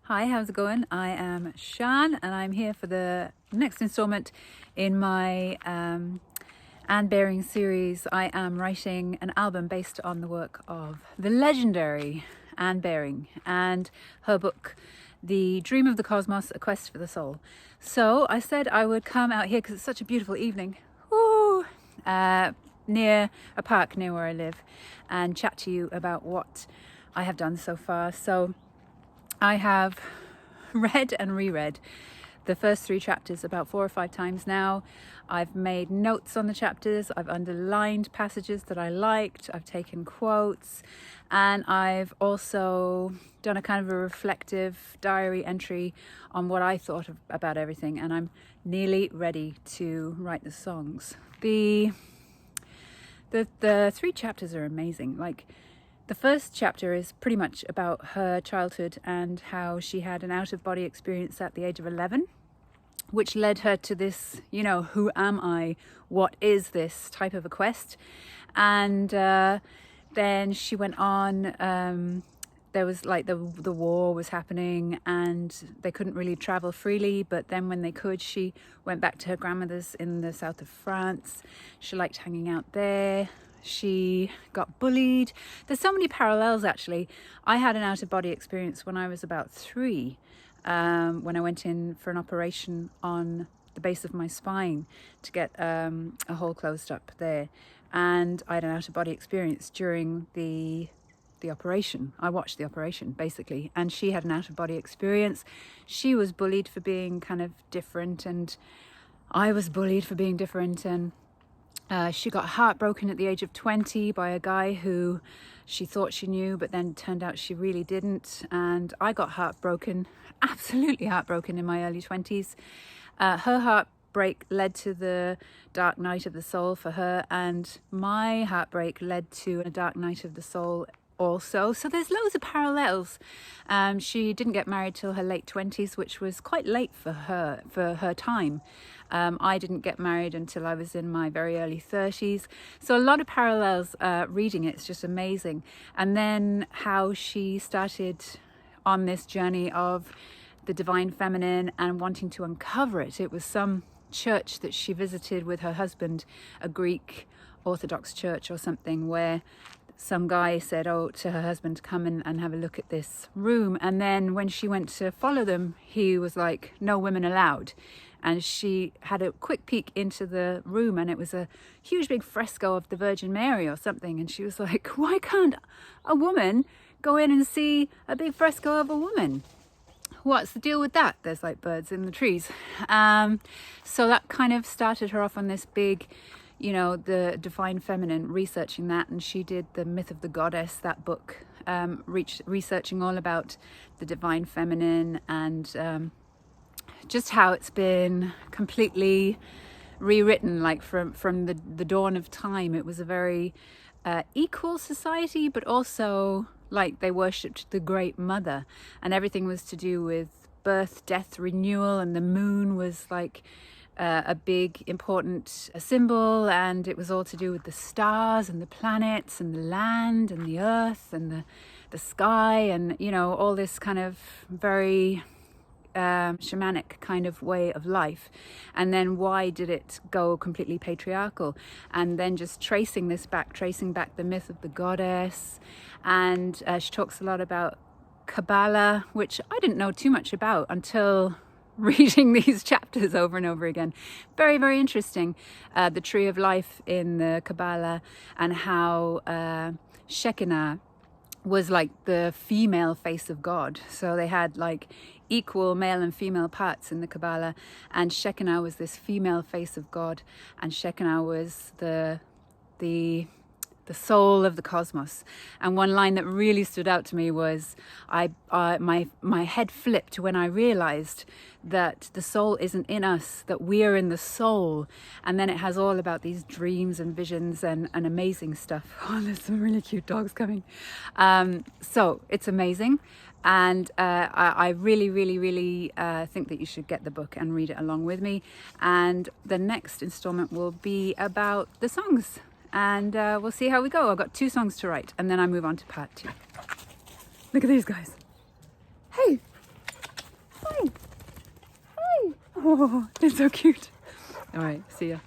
Hi, how's it going? I am Shan and I'm here for the next installment in my Anne Baring series. I am writing an album based on the work of the legendary Anne Baring and her book, The Dream of the Cosmos, A Quest for the Soul. So I said I would come out here because it's such a beautiful evening, near a park near where I live, and chat to you about what I have done so far. So I have read and reread the first 3 chapters about 4 or 5 times now. I've made notes on the chapters, I've underlined passages that I liked, I've taken quotes, and I've also done a kind of a reflective diary entry on what I thought about everything, and I'm nearly ready to write the songs. The 3 chapters are amazing. Like, the first chapter is pretty much about her childhood and how she had an out-of-body experience at the age of 11, which led her to this, who am I? What is this type of a quest? And then she went on, there was like the war was happening and they couldn't really travel freely, but then when they could, she went back to her grandmother's in the south of France. She liked hanging out there. She got bullied. There's so many parallels, actually. I had an out-of-body experience when I was about 3, when I went in for an operation on the base of my spine to get a hole closed up there. And I had an out-of-body experience during the operation. I watched the operation, basically. And she had an out-of-body experience. She was bullied for being kind of different, and I was bullied for being different, and she got heartbroken at the age of 20 by a guy who she thought she knew, but then turned out she really didn't. And I got heartbroken, absolutely heartbroken in my early 20s. Her heartbreak led to the dark night of the soul for her, and my heartbreak led to a dark night of the soul also. So there's loads of parallels. She didn't get married till her late 20s, which was quite late for her time. I didn't get married until I was in my very early 30s. So a lot of parallels reading it. It's just amazing. And then how she started on this journey of the divine feminine and wanting to uncover it. It was some church that she visited with her husband, a Greek Orthodox church or something, where some guy said to her husband to come and have a look at this room. And then when she went to follow them, he was like, no women allowed. And she had a quick peek into the room, and it was a huge big fresco of the Virgin Mary or something. And she was like, why can't a woman go in and see a big fresco of a woman? What's the deal with that? There's like birds in the trees. So that kind of started her off on this big, the divine feminine, researching that. And she did The Myth of the Goddess, that book, researching all about the divine feminine and just how it's been completely rewritten, like from the dawn of time. It was a very equal society, but also like they worshipped the Great Mother, and everything was to do with birth, death, renewal, and the moon was like a big important symbol, and it was all to do with the stars and the planets and the land and the earth and the sky, and all this kind of very shamanic kind of way of life. And then why did it go completely patriarchal? And then just tracing back the myth of the goddess. And she talks a lot about Kabbalah, which I didn't know too much about until reading these chapters over and over again. Very, very interesting. The tree of life in the Kabbalah, and how Shekinah was like the female face of God. So they had like equal male and female parts in the Kabbalah, and Shekinah was this female face of God, and Shekinah was the soul of the cosmos. And one line that really stood out to me was, my head flipped when I realized that the soul isn't in us, that we are in the soul. And then it has all about these dreams and visions and amazing stuff. Oh, there's some really cute dogs coming. So it's amazing. And I really, really, really think that you should get the book and read it along with me. And the next installment will be about the songs. And we'll see how we go. I've got 2 songs to write, and then I move on to part 2. Look at these guys. Hey, Oh, it's so cute. All right, see ya.